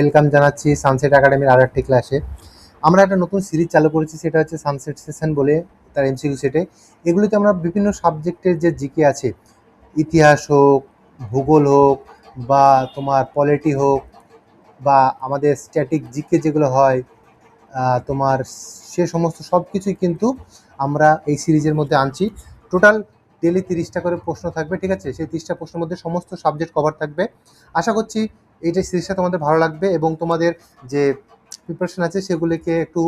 Welcome জানাচ্ছি sunset একাডেমির আর একটি ক্লাসে। আমরা একটা নতুন সিরিজ চালু করেছি, সেটা হচ্ছে সানসেট সেশন বলে, তার এমসিকিউ সেটে। এগুলিতে আমরা বিভিন্ন সাবজেক্টের যে জিকে আছে, ইতিহাস হোক, ভূগোল হোক, বা তোমার পলিটি হোক, বা আমাদের স্ট্যাটিক জিকে যেগুলো হয়, তোমার সে সমস্ত সব কিছুই কিন্তু আমরা এই সিরিজের মধ্যে আনছি। টোটাল ডেলি 30টা করে প্রশ্ন থাকবে, ঠিক আছে? সেই 30টা প্রশ্নের মধ্যে সমস্ত সাবজেক্ট কভার থাকবে। আশা করছি এই যে সিরিজটা তোমাদের ভালো লাগবে এবং তোমাদের যে প্রিপারেশন আছে সেগুলিকে একটু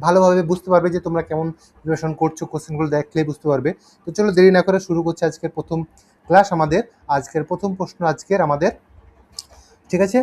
ভালোভাবে বুঝতে পারবে যে তোমরা কেমন প্রিপারেশন করছো, কোশ্চেনগুলো দেখলে বুঝতে পারবে। তো চলো দেরি না করে শুরু করছি আজকের প্রথম ক্লাস। আজকের প্রথম প্রশ্ন আমাদের, ঠিক আছে?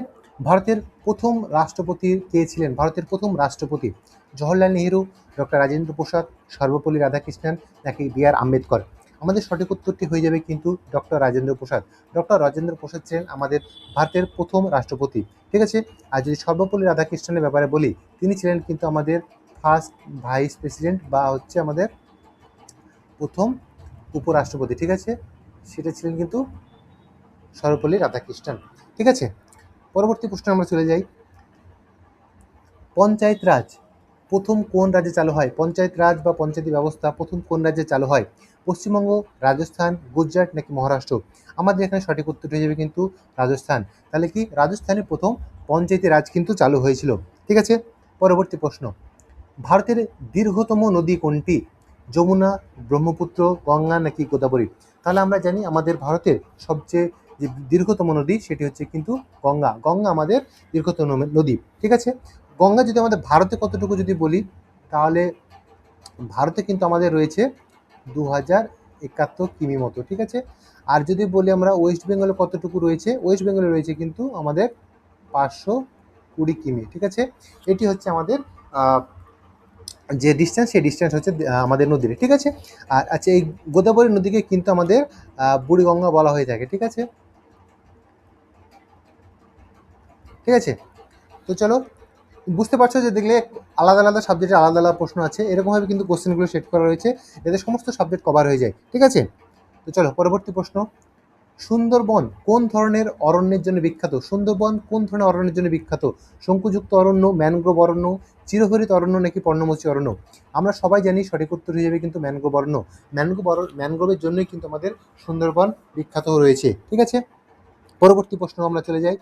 ভারতের প্রথম রাষ্ট্রপতি কে ছিলেন? ভারতের প্রথম রাষ্ট্রপতি জওহরলাল নেহেরু, ডক্টর রাজেন্দ্র প্রসাদ, সর্বপল্লী রাধাকৃষ্ণন নাকি বি.আর. আম্বেদকর? আমাদের সঠিক উত্তরটি হয়ে যাবে কিন্তু ডক্টর রাজেন্দ্র প্রসাদ। ডক্টর রাজেন্দ্র প্রসাদ ছিলেন আমাদের ভারতের প্রথম রাষ্ট্রপতি, ঠিক আছে? আর যদি সর্বপল্লী রাধাকৃষ্ণনের ব্যাপারে বলি, তিনি ছিলেন কিন্তু আমাদের ফার্স্ট ভাইস প্রেসিডেন্ট, বা হচ্ছে আমাদের প্রথম উপরাষ্ট্রপতি, ঠিক আছে? সেটা ছিলেন কিন্তু সর্বপল্লী রাধাকৃষ্ণন, ঠিক আছে? পরবর্তী প্রশ্নে আমরা চলে যাই। পঞ্চায়েত রাজ প্রথম কোন রাজ্যে চালু হয়? পঞ্চায়েত রাজ বা পঞ্চায়েতি ব্যবস্থা প্রথম কোন রাজ্যে চালু হয়? পশ্চিমবঙ্গ, রাজস্থান, গুজরাট নাকি মহারাষ্ট্র? আমাদের এখানে সঠিক উত্তর হয়ে যাবে কিন্তু রাজস্থান। তাহলে কি রাজস্থানে প্রথম পঞ্চায়েতি রাজ কিন্তু চালু হয়েছিল, ঠিক আছে? পরবর্তী প্রশ্ন, ভারতের দীর্ঘতম নদী কোনটি? যমুনা, ব্রহ্মপুত্র, গঙ্গা নাকি গোদাবরী? তাহলে আমরা জানি আমাদের ভারতের সবচেয়ে যে দীর্ঘতম নদী সেটি হচ্ছে কিন্তু গঙ্গা। গঙ্গা আমাদের দীর্ঘতম নদী, ঠিক আছে? গঙ্গা যদি আমাদের ভারতে কতটুকু যদি বলি, তাহলে ভারতে কিন্তু আমাদের রয়েছে 2071 কিমি মতো, ঠিক আছে? আর যদি বলি আমরা ওয়েস্ট বেঙ্গলে কতটুকু রয়েছে, ওয়েস্ট বেঙ্গলে রয়েছে কিন্তু আমাদের 520 কিমি, ঠিক আছে? এটি হচ্ছে আমাদের যে ডিস্টেন্স, সেই ডিস্টেন্স হচ্ছে আমাদের নদীর, ঠিক আছে? আর আচ্ছা, এই গোদাবরী নদীকে কিন্তু আমাদের বুড়িগঙ্গা বলা হয়ে থাকে, ঠিক আছে? ঠিক আছে, তো চলো, বুঝতে পারছো যে দেখলে আলাদা আলাদা সাবজেক্টে আলাদা আলাদা প্রশ্ন আছে, এরকমভাবে কিন্তু কোশ্চেনগুলো সেট করা রয়েছে, এতে সমস্ত সাবজেক্ট কভার হয়ে যায়, ঠিক আছে? তো চলো পরবর্তী প্রশ্ন, সুন্দরবন কোন ধরনের অরণ্যের জন্য বিখ্যাত? সুন্দরবন কোন ধরনের অরণ্যের জন্য বিখ্যাত? শঙ্কুযুক্ত অরণ্য, ম্যানগ্রোভ অরণ্য, চিরহরিত অরণ্য নাকি পর্ণমোচী অরণ্য? আমরা সবাই জানি সঠিক উত্তর হিসেবে কিন্তু ম্যানগ্রোভ অরণ্য। ম্যানগ্রোভের জন্যই কিন্তু আমাদের সুন্দরবন বিখ্যাত রয়েছে, ঠিক আছে? পরবর্তী প্রশ্ন আমরা চলে যাই।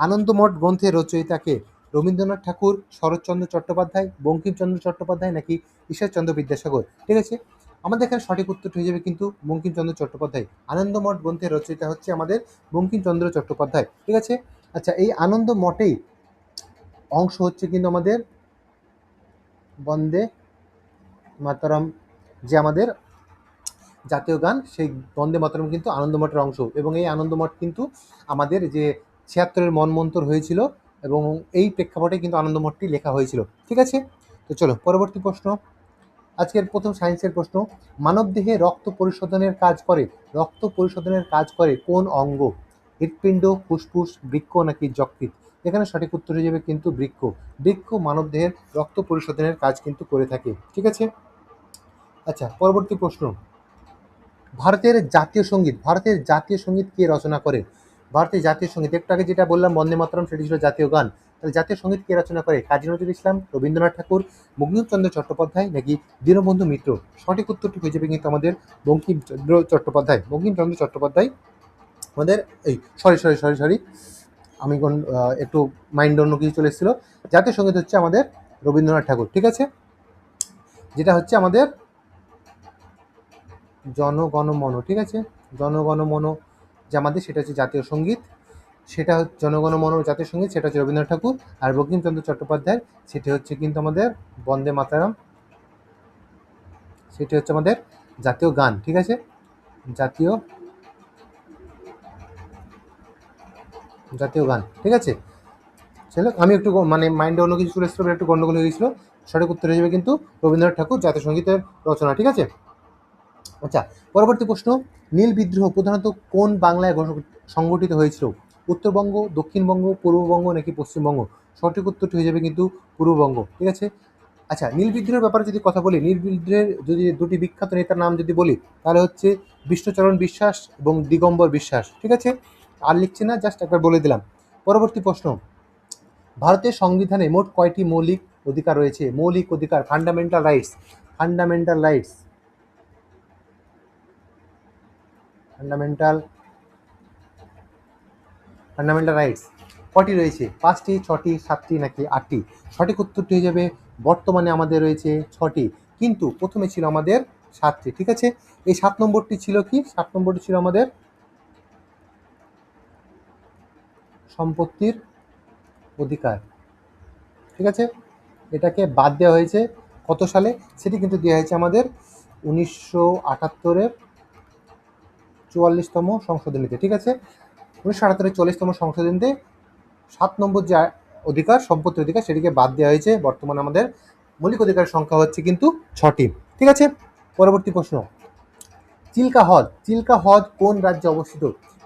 আনন্দমঠ গ্রন্থের রচয়িতাকে? রবীন্দ্রনাথ ঠাকুর, শরৎচন্দ্র চট্টোপাধ্যায়, বঙ্কিমচন্দ্র চট্টোপাধ্যায় নাকি ঈশ্বরচন্দ্র বিদ্যাসাগর? ঠিক আছে, আমাদের এখানে সঠিক উত্তরটি হয়ে যাবে কিন্তু বঙ্কিমচন্দ্র চট্টোপাধ্যায়। আনন্দমঠ গ্রন্থের রচয়িতা হচ্ছে আমাদের বঙ্কিমচন্দ্র চট্টোপাধ্যায়, ঠিক আছে? আচ্ছা, এই আনন্দমঠেই অংশ হচ্ছে কিন্তু আমাদের বন্দে মাতরম, যে আমাদের জাতীয় গান, সেই বন্দে মাতরম কিন্তু আনন্দমঠের অংশ। এবং এই আনন্দমঠ কিন্তু আমাদের যে 76-এর মনমন্তর হয়েছিল, এবং এই প্রেক্ষাপটে কিন্তু আনন্দমঠটি লেখা হয়েছিল, ঠিক আছে? তো চলো পরবর্তী প্রশ্ন, আজকের প্রথম সায়েন্সের প্রশ্ন, মানবদেহে রক্ত পরিশোধনের কাজ করে কোন অঙ্গ? হৃৎপিণ্ড, ফুসফুস, বৃক্ক নাকি যকৃৎ? এখানে সঠিক উত্তর হয়ে যাবে কিন্তু বৃক্ক। বৃক্ক মানবদেহের রক্ত পরিশোধনের কাজ কিন্তু করে থাকে, ঠিক আছে? আচ্ছা, পরবর্তী প্রশ্ন, ভারতের জাতীয় সঙ্গীত কে রচনা করে? ভারতের জাতীয় সঙ্গীত, একটু আগে যেটা বললাম বন্দে মাতরম, সেটি ছিল জাতীয় গান। তাহলে জাতীয় সঙ্গীত কে রচনা করে? কাজী নজরুল ইসলাম, রবীন্দ্রনাথ ঠাকুর, বঙ্কিমচন্দ্র চট্টোপাধ্যায় নাকি দীনবন্ধু মিত্র? সঠিক উত্তরটি হয়ে যাবে কিন্তু আমাদের বঙ্কিমচন্দ্র চট্টোপাধ্যায় আমাদের, এই সরি, আমি একটু মাইন্ড অন্য কিছু চলে এসেছিলো। জাতীয় সঙ্গীত হচ্ছে আমাদের রবীন্দ্রনাথ ঠাকুর, ঠিক আছে? যেটা হচ্ছে আমাদের জনগণমন, ঠিক আছে? জনগণমন যে আমাদের, সেটা হচ্ছে জাতীয় সঙ্গীত। সেটা হচ্ছে জনগণমন জাতীয় সঙ্গীত, সেটা হচ্ছে রবীন্দ্রনাথ ঠাকুর। আর বঙ্কিমচন্দ্র চট্টোপাধ্যায় সেটি হচ্ছে কিন্তু আমাদের বন্দে মাতরম, সেটি হচ্ছে আমাদের জাতীয় গান, ঠিক আছে? জাতীয় জাতীয় গান, ঠিক আছে? চলো, আমি একটু মানে মাইন্ডে অন্য কিছু চলে এসেছিলো, একটু গন্ডগোল হয়ে গেছিলো। সঠিক উত্তর হয়ে যাবে কিন্তু রবীন্দ্রনাথ ঠাকুর, জাতীয় সঙ্গীতের রচনা, ঠিক আছে? আচ্ছা, পরবর্তী প্রশ্ন, নীল বিদ্রোহ প্রধানত কোন বাংলায় সংগঠিত হয়েছিল? উত্তরবঙ্গ, দক্ষিণবঙ্গ, পূর্ববঙ্গ নাকি পশ্চিমবঙ্গ? সঠিক উত্তরটি হয়ে যাবে কিন্তু পূর্ববঙ্গ, ঠিক আছে? আচ্ছা, নীল বিদ্রোহের ব্যাপারে যদি কথা বলি, নীল বিদ্রোহের যদি দুটি বিখ্যাত নেতার নাম যদি বলি, তাহলে হচ্ছে বিষ্ণুচরণ বিশ্বাস এবং দিগম্বর বিশ্বাস, ঠিক আছে? আর লিখছি না, জাস্ট একবার বলে দিলাম। পরবর্তী প্রশ্ন, ভারতের সংবিধানে মোট কয়টি মৌলিক অধিকার রয়েছে? মৌলিক অধিকার, fundamental rights, fundamental rights, fundamental fundamental rights কটি রয়েছে? 5টি, 6টি, 7টি নাকি 8টি? সঠিক উত্তরটি হয়ে যাবে বর্তমানে আমাদের রয়েছে 6টি, কিন্তু প্রথমে ছিল আমাদের 7টি। ঠিক আছে, এই 7 নম্বরটি ছিল কি? 7 নম্বরটি ছিল আমাদের সম্পত্তির অধিকার। ঠিক আছে, এটাকে বাদ দেওয়া হয়েছে কত সালে? সেটি কিন্তু দেওয়া হয়েছে আমাদের 1978-এর 44তম সংশোধনীতে। ঠিক আছে, 1978-এর 44তম সংশোধনীতে 7 নম্বর যে অধিকার, সম্পত্তির অধিকার, সেটিকে বাদ দেওয়া হয়েছে। বর্তমানে আমাদের মৌলিক অধিকারের সংখ্যা হচ্ছে কিন্তু 6টি। ঠিক আছে, পরবর্তী প্রশ্ন, চিল্কা হ্রদ, চিল্কা হ্রদ কোন রাজ্যে অবস্থিত?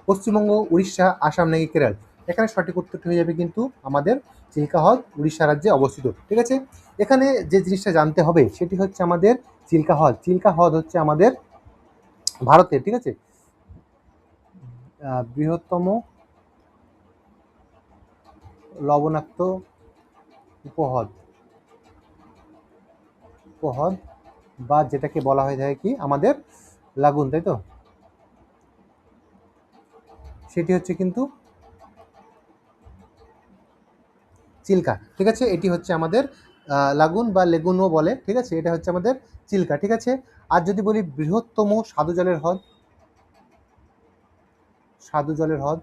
পশ্চিমবঙ্গ, উড়িষ্যা, আসাম নাকি কেরল? এখানে সঠিক উত্তরটি হয়ে যাবে কিন্তু আমাদের চিল্কা হ্রদ উড়িষ্যা রাজ্যে অবস্থিত। ঠিক আছে, এখানে যে জিনিসটা জানতে হবে সেটি হচ্ছে আমাদের চিল্কা হ্রদ, চিল্কা হ্রদ হচ্ছে আমাদের ভারতের, ঠিক আছে, বৃহত্তম লবণাক্ত উপহ্রদ, উপহ্রদ বা যেটাকে বলা হয়ে থাকে কি আমাদের লাগুন, তাই তো, সেটি হচ্ছে কিন্তু চিল্কা। ঠিক আছে, এটি হচ্ছে আমাদের লাগুন বা লেগুনও বলে। ঠিক আছে, এটা হচ্ছে আমাদের চিল্কা। ঠিক আছে, আর যদি বলি বৃহত্তম স্বাদু জলের হ্রদ, স্বাদু জলের হ্রদ,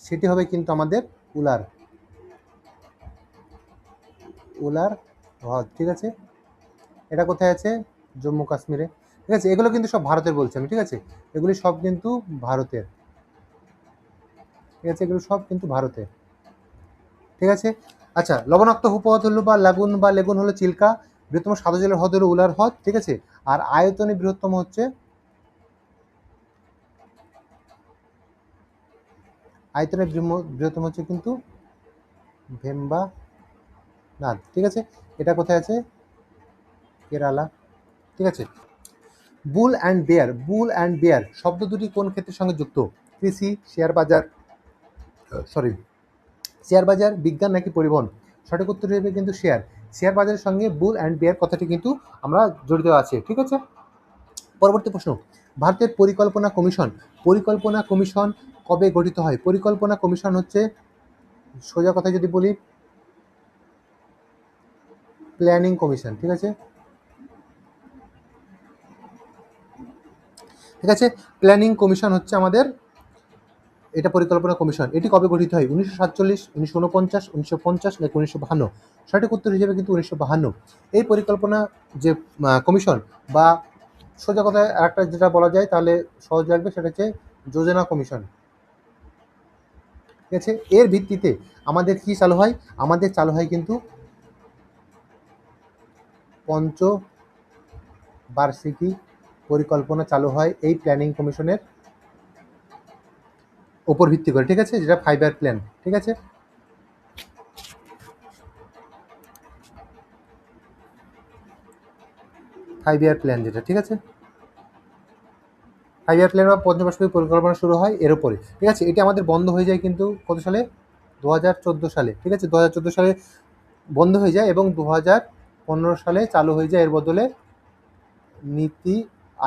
সেটি হবে কিন্তু আমাদের উলার, উলার হ্রদ। ঠিক আছে, এটা কোথায় আছে? জম্মু কাশ্মীরে। ঠিক আছে, এগুলো কিন্তু সব ভারতের বলছি আমি। ঠিক আছে, এগুলি সব কিন্তু ভারতের। ঠিক আছে, এগুলো সব কিন্তু ভারতের। ঠিক আছে, আচ্ছা, লবণাক্ত উপহ্রদ হলো বা লাগুন বা লেগুন হলো চিল্কা, বৃহত্তম স্বাদু জলের হ্রদ হলো উলার হ্রদ। ঠিক আছে, আর আয়তনে বৃহত্তম হচ্ছে, আয়তনে বৃহত্তম হচ্ছে কিন্তু ভেম্বানাদ। ঠিক আছে, এটা কোথায় আছে? কেরালা। ঠিক আছে, bull and bear, bull and bear শব্দ দুটি কোন ক্ষেত্রের সঙ্গে যুক্ত? কৃষি, শেয়ার বাজার, সরি, শেয়ার বাজার, বিজ্ঞান নাকি পরিবহন? সঠিক উত্তর হিসেবে কিন্তু শেয়ার, শেয়ার বাজারের সঙ্গে বুল অ্যান্ড বেয়ার কথাটি কিন্তু আমরা জড়িত আছে। ঠিক আছে, পরবর্তী প্রশ্ন, ভারতের পরিকল্পনা কমিশন, পরিকল্পনা কমিশন কবে গঠিত হয়? পরিকল্পনা কমিশন হচ্ছে, সোজা কথা যদি বলি, প্ল্যানিং কমিশন। ঠিক আছে, ঠিক আছে, প্ল্যানিং কমিশন হচ্ছে আমাদের এটা পরিকল্পনা কমিশন। এটি কবে গঠিত হয়? 1947, 1949, 1950 নাকি 1952? সঠিক উত্তর হিসেবে কিন্তু 1952। এই পরিকল্পনা যে কমিশন বা সোজা কথায় আরেকটা যেটা বলা যায় তাহলে সহজ লাগবে, সেটা হচ্ছে যোজনা কমিশন। ঠিক আছে, এর ভিত্তিতে আমাদের কি চালু হয়? আমাদের চালু হয় কিন্তু পঞ্চবার্ষিকী পরিকল্পনা চালু হয় এই প্ল্যানিং কমিশনের উপর ভিত্তি করে। ঠিক আছে, যেটা 5 ইয়ার প্ল্যান। ঠিক আছে, 5 ইয়ার প্ল্যান যেটা। ঠিক আছে, 5 ইয়ার প্ল্যান বা পঞ্চবার্ষিকী পরিকল্পনা শুরু হয় এর উপরে। ঠিক আছে, এটি আমাদের বন্ধ হয়ে যায় কিন্তু কত সালে? 2014 সালে। ঠিক আছে, 2014 সালে বন্ধ হয়ে যায় এবং 2015 সালে চালু হয়ে যায় এর বদলে নীতি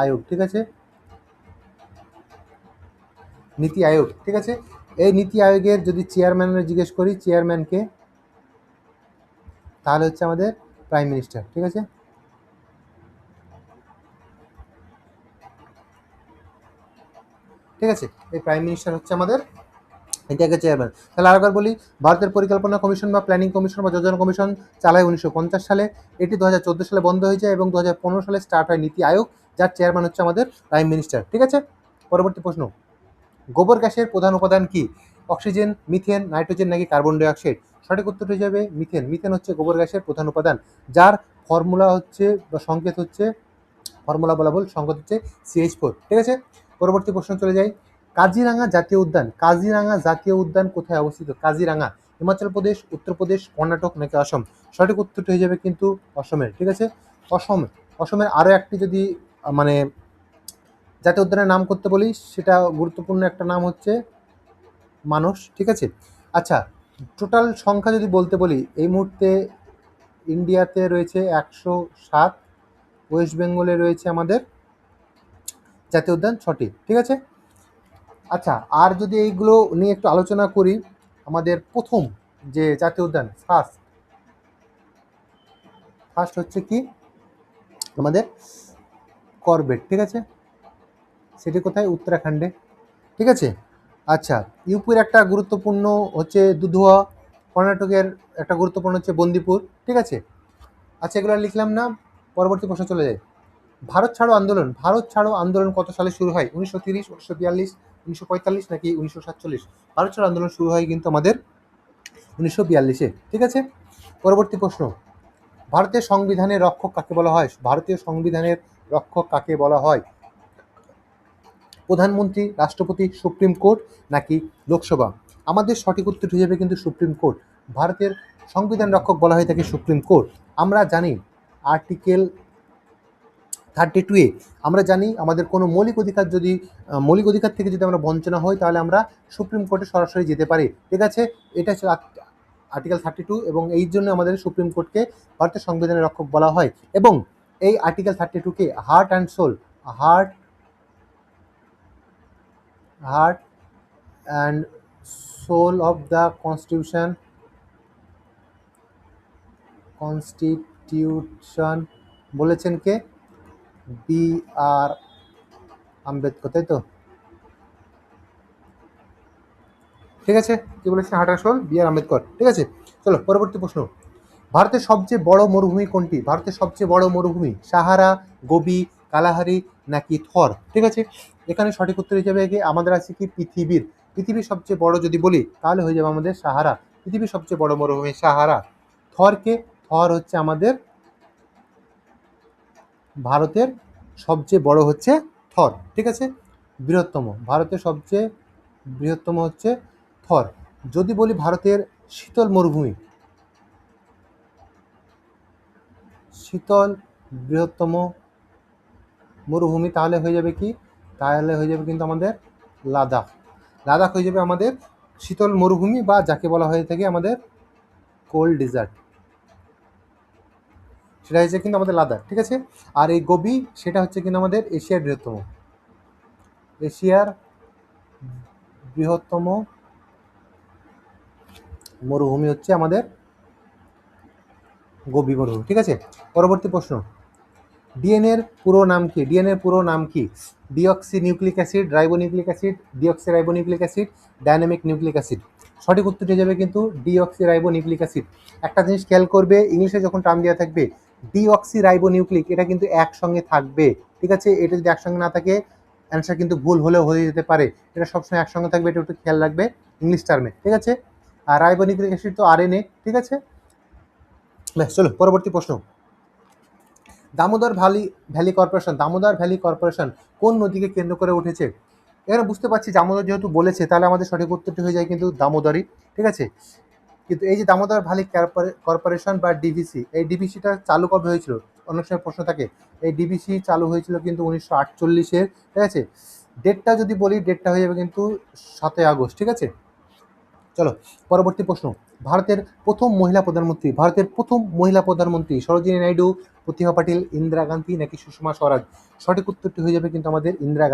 আয়োগ। ঠিক আছে, নীতি আয়োগ। ঠিক আছে, এই নীতি আয়োগের যদি চেয়ারম্যানের জিজ্ঞেস করি, চেয়ারম্যানকে, তাহলে হচ্ছে আমাদের প্রাইম মিনিস্টার। ঠিক আছে, ঠিক আছে, এই প্রাইম মিনিস্টার হচ্ছে আমাদের এটাকে চেয়ারম্যান। তাহলে আরেকবার বলি, ভারতের পরিকল্পনা কমিশন বা প্ল্যানিং কমিশন বা যোজনা কমিশন চালায় 1950 সালে, এটি 2014 সালে বন্ধ হয়ে যায় এবং 2015 সালে স্টার্ট হয় নীতি আয়োগ, যার চেয়ারম্যান হচ্ছে আমাদের প্রাইম মিনিস্টার। ঠিক আছে, পরবর্তী প্রশ্ন, গোবর গ্যাসের প্রধান উপাদান কি? অক্সিজেন, মিথেন, নাইট্রোজেন নাকি কার্বন ডাইঅক্সাইড? সঠিক উত্তর হিসেবে মিথেন, মিথেন হচ্ছে গোবর গ্যাসের প্রধান উপাদান, যার ফর্মুলা হচ্ছে বা সংকেত হচ্ছে, ফর্মুলা বলা ভুল, সংকেত হচ্ছে CH4। ঠিক আছে, পরবর্তী প্রশ্ন চলে যাই, কাজিরাঙা জাতীয় উদ্যান, কাজিরাঙা জাতীয় উদ্যান কোথায় অবস্থিত? কাজিরাঙা হিমাচল প্রদেশ, উত্তরপ্রদেশ, কর্ণাটক নাকি অসম? সঠিক উত্তরটি হয়ে যাবে কিন্তু অসমের। ঠিক আছে, অসম, অসমের আরও একটি যদি মানে জাতীয় উদ্যানের নাম করতে বলি, সেটা গুরুত্বপূর্ণ একটা নাম হচ্ছে মানস, ঠিক আছে। আচ্ছা, টোটাল সংখ্যা যদি বলতে বলি, এই মুহূর্তে ইন্ডিয়াতে রয়েছে 107, ওয়েস্ট বেঙ্গলে রয়েছে আমাদের জাতীয় উদ্যান 6টি, ঠিক আছে। আচ্ছা, আর যদি এইগুলো নিয়ে একটু আলোচনা করি, আমাদের প্রথম যে জাতীয় উদ্যান ফার্স্ট হচ্ছে কি আমাদের করবেট, ঠিক আছে। সেটি কোথায়? উত্তরাখণ্ডে, ঠিক আছে। আচ্ছা, ইউপির একটা গুরুত্বপূর্ণ হচ্ছে দুধুয়া, কর্ণাটকের একটা গুরুত্বপূর্ণ হচ্ছে বন্দিপুর, ঠিক আছে। আচ্ছা, এগুলো আর লিখলাম না, পরবর্তী প্রশ্ন চলে যায়। ভারত ছাড়ো আন্দোলন কত সালে শুরু হয়? 1930, 1942, 1945 নাকি 1947? ভারত ছাড়ো আন্দোলন শুরু হয় কিন্তু আমাদের 1942-এ, ঠিক আছে। পরবর্তী প্রশ্ন, ভারতের সংবিধানের রক্ষক কাকে বলা হয়? ভারতীয় সংবিধানের রক্ষক কাকে বলা হয়? প্রধানমন্ত্রী, রাষ্ট্রপতি, সুপ্রিম কোর্ট নাকি লোকসভা? আমাদের সঠিক উত্তর হয়ে যাবে কিন্তু সুপ্রিম কোর্ট। ভারতের সংবিধান রক্ষক বলা হয় তাকে সুপ্রিম কোর্ট। আমরা জানি আর্টিকেল 32-এ আমরা জানি আমাদের কোনো মৌলিক অধিকার থেকে যদি আমরা বঞ্চনা হই, তাহলে আমরা সুপ্রিম কোর্টে সরাসরি যেতে পারি, ঠিক আছে। এটা হচ্ছে আর্টিকেল 32, এবং এই জন্য আমাদের সুপ্রিম কোর্টকে ভারতের সংবিধানের রক্ষক বলা হয়। এবং এই আর্টিকেল 32-কে heart and soul of the constitution বলেছেন কে? বি আর আম্বেদকর, তাই তো? ঠিক আছে, কি বলেছেন? হার্ট অ্যান্ড সোল, বি আর আম্বেদকর, ঠিক আছে। চলো পরবর্তী প্রশ্ন, ভারতের সবচেয়ে বড় মরুভূমি কোনটি? ভারতের সবচেয়ে বড় মরুভূমি সাহারা, গোবি, কালাহারি নাকি থর? ঠিক আছে, এখানে সঠিক উত্তর হিসেবে আমাদের আছে কি পৃথিবীর সবচেয়ে বড় যদি বলি তাহলে হয়ে যাবে আমাদের সাহারা। পৃথিবীর সবচেয়ে বড় মরুভূমি সাহারা। থর হচ্ছে আমাদের ভারতের সবচেয়ে বড় হচ্ছে থর, ঠিক আছে। ভারতের সবচেয়ে বৃহত্তম হচ্ছে থর। যদি বলি ভারতের শীতল বৃহত্তম মরুভূমি, তাহলে হয়ে যাবে কি? তাহলে হয়ে যাবে কিন্তু আমাদের লাদাখ হয়ে যাবে আমাদের শীতল মরুভূমি, বা যাকে বলা হয়ে থাকে আমাদের কোল্ড ডেজার্ট, সেটা হচ্ছে কিন্তু আমাদের লাদাখ, ঠিক আছে। আর এই গোবি, সেটা হচ্ছে কিন্তু আমাদের এশিয়ার বৃহত্তম মরুভূমি হচ্ছে আমাদের গোবি মরুভূমি, ঠিক আছে। পরবর্তী প্রশ্ন, ডিএনএর পুরো নাম কি? Deoxy nucleic acid, ribonucleic acid, deoxy ribonucleic acid, dynamic nucleic acid? সঠিক উত্তরটি যাবে কিন্তু ডিঅক্সি রাইবোনিউক্লিক অ্যাসিড। একটা জিনিস খেয়াল করবে, ইংলিশে যখন টার্ম দেওয়া থাকবে ডিঅক্সি রাইবোনিউক্লিক, এটা কিন্তু একসঙ্গে থাকবে, ঠিক আছে। এটা যদি একসঙ্গে না থাকে, অ্যান্সার কিন্তু ভুল হলেও হয়ে যেতে পারে। এটা সবসময় একসঙ্গে থাকবে, এটা একটু খেয়াল রাখবে ইংলিশ টার্মে, ঠিক আছে। আর রাইবোনিউক্লিক অ্যাসিড তো আরএনএ, ঠিক আছে। ব্যাস, চলো পরবর্তী প্রশ্ন, দামোদর ভ্যালি কর্পোরেশন কোন নদীকে কেন্দ্র করে উঠেছে? এখানে বুঝতে পারছি দামোদর যেহেতু বলেছে, তাহলে আমাদের সঠিক উত্তরটি হয়ে যায় কিন্তু দামোদরই, ঠিক আছে। কিন্তু এই যে দামোদর ভ্যালি কর্পোরেশন বা ডিভিসি, এই ডিভিসিটা চালু কবে হয়েছিল? অনেক সময় প্রশ্ন থাকে। এই ডিভিসি চালু হয়েছিল কিন্তু 1948-এর, ঠিক আছে। ডেটটা যদি বলি, ডেটটা হয়ে যাবে কিন্তু 7 আগস্ট, ঠিক আছে। চলো পরবর্তী প্রশ্ন, ভারতের প্রথম মহিলা প্রধানমন্ত্রী সরোজিনী নাইডু, প্রতিভা পাটিল, ইন্দিরা গান্ধী নাকি সুষমা স্বরাজ? সঠিক উত্তরটি হয়ে যাবে কিন্তু আমাদের ইন্দিরা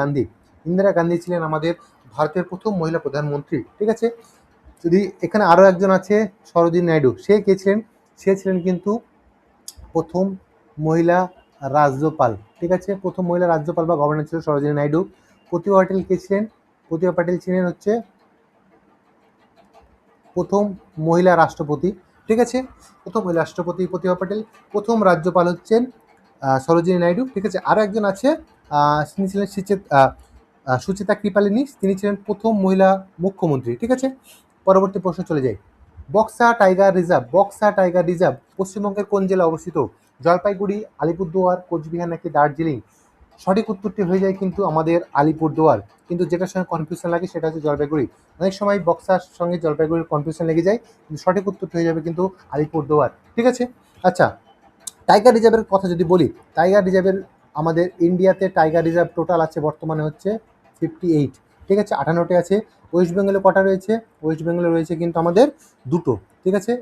গান্ধী ছিলেন আমাদের ভারতের প্রথম মহিলা প্রধানমন্ত্রী, ঠিক আছে। যদি এখানে আরও একজন আছে সরোজিনী নাইডু, সে কে ছিলেন? সে ছিলেন কিন্তু প্রথম মহিলা রাজ্যপাল, ঠিক আছে। প্রথম মহিলা রাজ্যপাল বা গভর্নর ছিল সরোজিনী নাইডু। প্রতিভা পাটিল কে ছিলেন? প্রতিভা পাটিল ছিলেন হচ্ছে প্রথম মহিলা রাষ্ট্রপতি, ঠিক আছে। প্রথম মহিলা রাষ্ট্রপতি প্রতিভা পাটিল, প্রথম রাজ্যপাল হচ্ছেন সরোজিনী নাইডু, ঠিক আছে। আরও একজন আছে, তিনি ছিলেন সুচেতা কৃপালিনী, তিনি ছিলেন প্রথম মহিলা মুখ্যমন্ত্রী, ঠিক আছে। পরবর্তী প্রশ্ন চলে যায়, বক্সা টাইগার রিজার্ভ পশ্চিমবঙ্গের কোন জেলায় অবস্থিত? জলপাইগুড়ি, আলিপুরদুয়ার, কোচবিহার নাকি দার্জিলিং? সঠিক উত্তরটি হয়ে যায় কিন্তু আমাদের আলিপুরদুয়ার। কিন্তু যেটার সঙ্গে কনফিউশন লাগে সেটা হচ্ছে জলপাইগুড়ি। অনেক সময় বক্সার সঙ্গে জলপাইগুড়ির কনফিউশন লেগে যায়, কিন্তু সঠিক উত্তরটি হয়ে যাবে কিন্তু আলিপুরদুয়ার, ঠিক আছে। আচ্ছা, টাইগার রিজার্ভের কথা যদি বলি, টাইগার রিজার্ভের আমাদের ইন্ডিয়াতে টাইগার রিজার্ভ টোটাল আছে বর্তমানে হচ্ছে 58, ঠিক আছে, 58টি আছে। ওয়েস্ট বেঙ্গলে কটা রয়েছে? ওয়েস্ট বেঙ্গলে রয়েছে কিন্তু আমাদের দুটো, ঠিক আছে,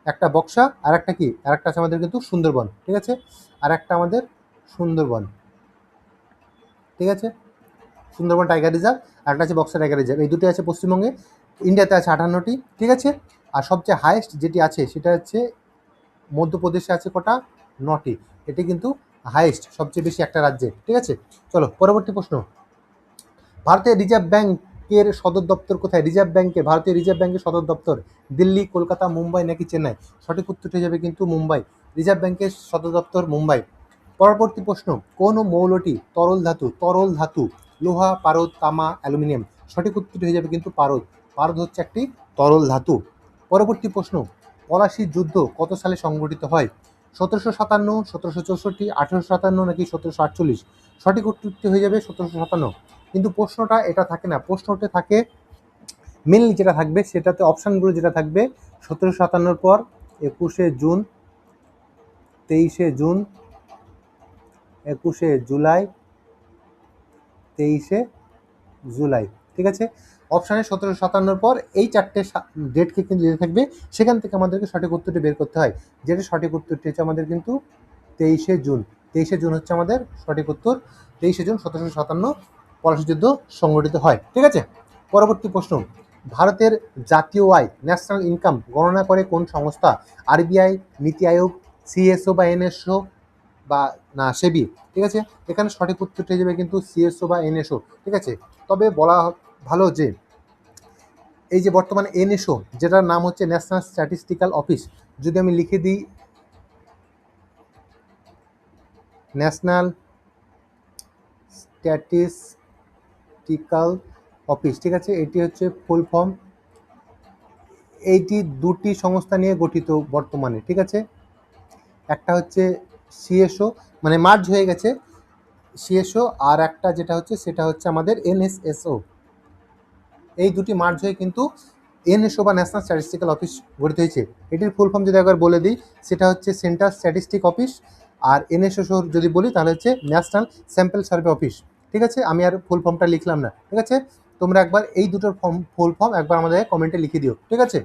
একটা বক্সা আর একটা কি, আর একটা আছে আমাদের কিন্তু সুন্দরবন, ঠিক আছে, আর একটা আমাদের সুন্দরবন, ঠিক আছে, সুন্দরবন টাইগার রিজার্ভ, আর একটা আছে বক্সা টাইগার রিজার্ভ, এই দুটো আছে পশ্চিমবঙ্গে। ইন্ডিয়াতে আছে 58টি, ঠিক আছে। আর সবচেয়ে হায়েস্ট যেটি আছে সেটা হচ্ছে মধ্যপ্রদেশে আছে কটা? 9টি। এটি কিন্তু হায়েস্ট, সবচেয়ে বেশি একটা রাজ্যে, ঠিক আছে। চলো পরবর্তী প্রশ্ন। ভারতীয় রিজার্ভ ব্যাংকের সদর দপ্তর কোথায়? ভারতীয় রিজার্ভ ব্যাংকের সদর দপ্তর দিল্লি, কলকাতা, মুম্বাই নাকি চেন্নাই? সঠিক উত্তরটি হয়ে যাবে কিন্তু মুম্বাই। রিজার্ভ ব্যাংকের সদর দপ্তর মুম্বাই। পরবর্তী প্রশ্ন। কোন মৌলটি তরল ধাতু লোহা, পারদ, তামা, অ্যালুমিনিয়াম? সঠিক উত্তরটি হয়ে যাবে কিন্তু পারদ। পারদ হচ্ছে একটি তরল ধাতু। পরবর্তী প্রশ্ন। পলাশির যুদ্ধ কত সালে সংঘটিত হয়? 1757, 1764, 1857 নাকি 1748? সঠিক উত্তরটি হয়ে যাবে 1757। কিন্তু প্রশ্নটা এটা থাকে না, প্রশ্নটা থাকে মেনলি যেটা থাকবে সেটাতে অপশানগুলো যেটা থাকবে 1757 পর 21শে জুন, 23শে জুন, 21শে জুলাই, 23শে জুলাই, ঠিক আছে। অপশানে 1757 পর এই চারটে ডেটকে কিন্তু যেটা থাকবে সেখান থেকে আমাদেরকে সঠিক উত্তরটি বের করতে হয়, যেটা সঠিক উত্তরটি হচ্ছে আমাদের কিন্তু 23শে জুন। 23শে জুন হচ্ছে আমাদের সঠিক উত্তর। 23শে জুন 1757 পলাশি যুদ্ধ সংঘটিত হয়, ঠিক আছে। পরবর্তী প্রশ্ন। ভারতের জাতীয় আয় ন্যাশনাল ইনকাম গণনা করে কোন সংস্থা? আরবিআই, নীতি আয়োগ, সিএসও বা এনএসও বা না সেবি, ঠিক আছে। এখানে সঠিক উত্তরটি হয়ে যাবে কিন্তু সিএসও বা এনএসও, ঠিক আছে। তবে বলা ভালো যে এই যে বর্তমানে এনএসও যেটার নাম হচ্ছে ন্যাশনাল স্ট্যাটিস্টিক্যাল অফিস, যদি আমি লিখে দিই ন্যাশনাল স্ট্যাটিস্টিক্যাল অফিস, ঠিক আছে, এটি হচ্ছে ফুল ফর্ম। এইটি দুটি সংস্থা নিয়ে গঠিত বর্তমানে, ঠিক আছে। একটা হচ্ছে সিএসও, মানে মার্জ হয়ে গেছে সিএসও, আর একটা যেটা হচ্ছে সেটা হচ্ছে আমাদের এনএসএসও। এই দুটি মার্জ হয়ে কিন্তু এনএসও বা ন্যাশনাল স্ট্যাটিস্টিক্যাল অফিস গঠিত হয়েছে। এটির ফুল ফর্ম যদি একবার বলে দিই সেটা হচ্ছে সেন্ট্রাল স্ট্যাটিস্টিক অফিস, আর এনএসএসও যদি বলি তাহলে হচ্ছে ন্যাশনাল স্যাম্পল সার্ভে অফিস, ঠিক আছে। আমি আর ফুল ফর্মটা লিখলাম না, ঠিক আছে। তোমরা একবার এই দুটোর ফুল ফর্ম একবার আমাদের কমেন্টে লিখে দিও, ঠিক আছে।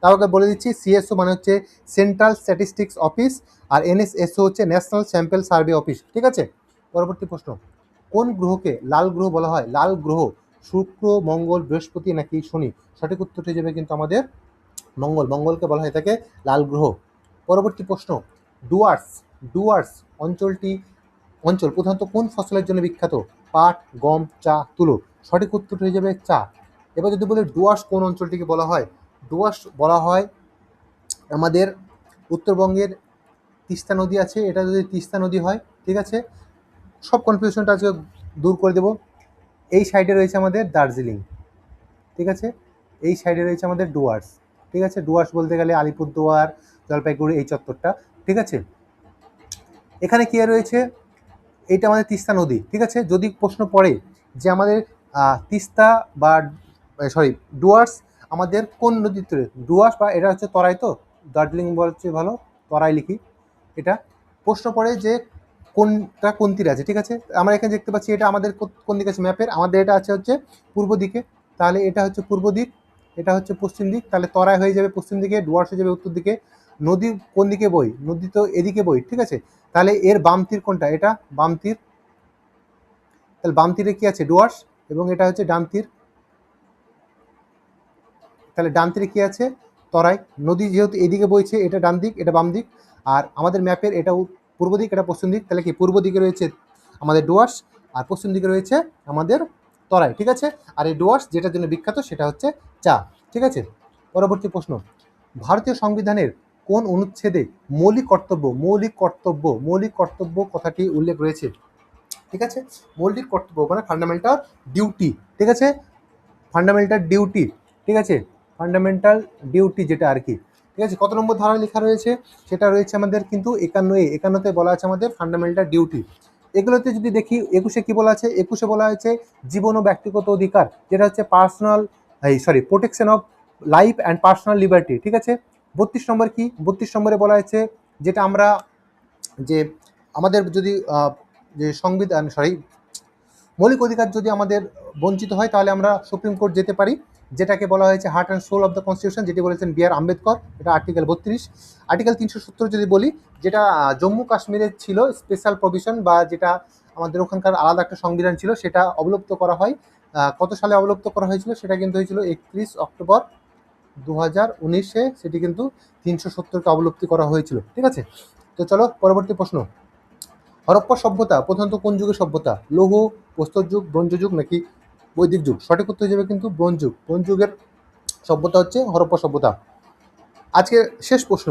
তাও একবার বলে দিচ্ছি, সিএসও মানে হচ্ছে সেন্ট্রাল স্ট্যাটিস্টিক্স অফিস, আর এনএসএসও হচ্ছে ন্যাশনাল স্যাম্পল সার্ভে অফিস, ঠিক আছে। পরবর্তী প্রশ্ন। কোন গ্রহকে লাল গ্রহ বলা হয়? লাল গ্রহ শুক্র, মঙ্গল, বৃহস্পতি নাকি শনি? সঠিক উত্তরটি হয়ে যাবে কিন্তু আমাদের মঙ্গলকে বলা হয়ে থাকে লাল গ্রহ। পরবর্তী প্রশ্ন। ডুয়ার্স অঞ্চল প্রধানত কোন ফসলের জন্য বিখ্যাত? পাট, গম, চা, তুলো? সঠিক উত্তরটি হয়ে যাবে চা। এবার যদি বলি ডুয়ার্স কোন অঞ্চলটিকে বলা হয়? ডুয়ার্স বলা হয় আমাদের উত্তরবঙ্গের তিস্তা নদী আছে, এটা যদি তিস্তা নদী হয়, ঠিক আছে। সব কনফিউশনটা আজকে দূর করে দেবো। এই সাইডে রয়েছে আমাদের দার্জিলিং, ঠিক আছে, এই সাইডে রয়েছে আমাদের ডুয়ার্স, ঠিক আছে। ডুয়ার্স বলতে গেলে আলিপুরদুয়ার, জলপাইগুড়ি এই চত্বরটা, ঠিক আছে। এখানে কি রয়েছে? এইটা আমাদের তিস্তা নদী, ঠিক আছে। যদি প্রশ্ন পড়ে যে আমাদের তিস্তা বা ডুয়ার্স আমাদের কোন নদীর তীরে? ডুয়ার্স বা এটা হচ্ছে তরাই, তো দার্জিলিং বলছে ভালো, তরাই লিখি। এটা প্রশ্ন পড়ে যে কোনটা কোন তীরে আছে, ঠিক আছে। আমরা এখানে দেখতে পাচ্ছি এটা আমাদের কোন দিকে আছে ম্যাপের, আমাদের এটা আছে হচ্ছে পূর্ব দিকে, তাহলে এটা হচ্ছে পূর্ব দিক, এটা হচ্ছে পশ্চিম দিক, তাহলে তরাই হয়ে যাবে পশ্চিম দিকে, ডুয়ার্স হয়ে যাবে উত্তর দিকে। নদী কোন দিকে বই? নদী তো এদিকে বই, ঠিক আছে। তাহলে এর বাম তীর কোনটা? এটা বাম তীর, তাহলে বাম তীরে কি আছে? ডুয়ার্স, এবং এটা হচ্ছে ডান তীর, তাহলে ডান তীরে কি আছে? তরাই। নদী যেহেতু এদিকে বইছে, এটা ডান দিক, এটা বাম দিক, আর আমাদের ম্যাপের এটা পূর্ব দিক, এটা পশ্চিম দিক, তাহলে কি পূর্ব দিকে রয়েছে আমাদের ডুয়ার্স, আর পশ্চিম দিকে রয়েছে আমাদের তরাই, ঠিক আছে। আর এই ডুয়ার্স যেটার জন্য বিখ্যাত সেটা হচ্ছে চা, ঠিক আছে। পরবর্তী প্রশ্ন। ভারতীয় সংবিধানের কোন অনুচ্ছেদে মৌলিক কর্তব্য কথাটি উল্লেখ রয়েছে? ঠিক আছে, মৌলিক কর্তব্য মানে ফান্ডামেন্টাল ডিউটি, ঠিক আছে, ফান্ডামেন্টাল ডিউটি, ঠিক আছে, ফান্ডামেন্টাল ডিউটি যেটা আর কি, ঠিক আছে। কত নম্বর ধারা লেখা রয়েছে? সেটা রয়েছে আমাদের কিন্তু 51তে বলা আছে আমাদের ফান্ডামেন্টাল ডিউটি। এগুলোতে যদি দেখি 21-এ কি বলা আছে? 21-এ বলা হয়েছে জীবন ও ব্যক্তিগত অধিকার, যেটা হচ্ছে protection of life and personal liberty, ঠিক আছে। 32 নম্বর কি? 32 নম্বরে বলা হয়েছে যেটা আমরা যে আমাদের যদি যে সংবিধান মৌলিক অধিকার যদি আমাদের বঞ্চিত হয় তাহলে আমরা সুপ্রিম কোর্ট যেতে পারি, যেটাকে বলা হয়েছে heart and soul of the constitution, যেটি বলেছেন বি.আর. আম্বেদকর। এটা আর্টিকেল 32। আর্টিকেল 370 যদি বলি, যেটা জম্মু কাশ্মীরের ছিল স্পেশাল প্রভিশন, বা যেটা আমাদের ওখানকার আলাদা একটা সংবিধান ছিল, সেটা অবলুপ্ত করা হয়। কত সালে অবলুপ্ত করা হয়েছিল? সেটা কিন্তু হয়েছিল 31 অক্টোবর 2019-এ। সেটি কিন্তু 370কে অবলুপ্তি করা হয়েছিল। ঠিক আছে, তো চলো পরবর্তী প্রশ্ন। হরপ্পা সভ্যতা প্রধানত কোন যুগের সভ্যতা? লৌহ, প্রস্তর যুগ, ব্রোঞ্জ যুগ নাকি বৈদিক যুগ? সঠিক উত্তর হিসেবে কিন্তু ব্রোঞ্জ যুগ। ব্রোঞ্জ যুগের সভ্যতা হচ্ছে হরপ্পা সভ্যতা। আজকে শেষ প্রশ্ন।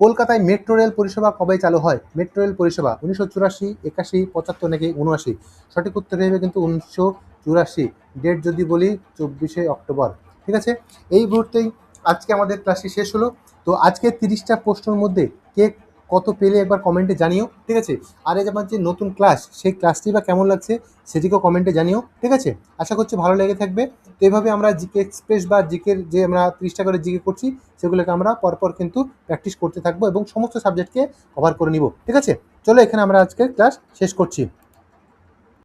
কলকাতায় মেট্রো রেল পরিষেবা কবে চালু হয়? মেট্রো রেল পরিষেবা 1984, 81, 75 নাকি 79? সঠিক উত্তর হিসেবে কিন্তু 1984। ডেট যদি বলি 24শে অক্টোবর। ঠিক আছে, এই মুহূর্তেই আজকে আমাদের ক্লাসটি শেষ হলো। তো আজকে 30টা প্রশ্নের মধ্যে কে কত পেলে একবার কমেন্টে জানিও। ঠিক আছে, আর এই যে আমার যে নতুন ক্লাস, সেই ক্লাসটি বা কেমন লাগছে সেটিকেও কমেন্টে জানিও। ঠিক আছে, আশা করছি ভালো লেগে থাকবে। তো এইভাবে আমরা জিকে এক্সপ্রেস বা জিকের যে আমরা 30টা করে জিকে করছি, সেগুলোকে আমরা পরপর কিন্তু প্র্যাকটিস করতে থাকবো এবং সমস্ত সাবজেক্টকে কভার করে নিব। ঠিক আছে, চলো এখানে আমরা আজকের ক্লাস শেষ করছি।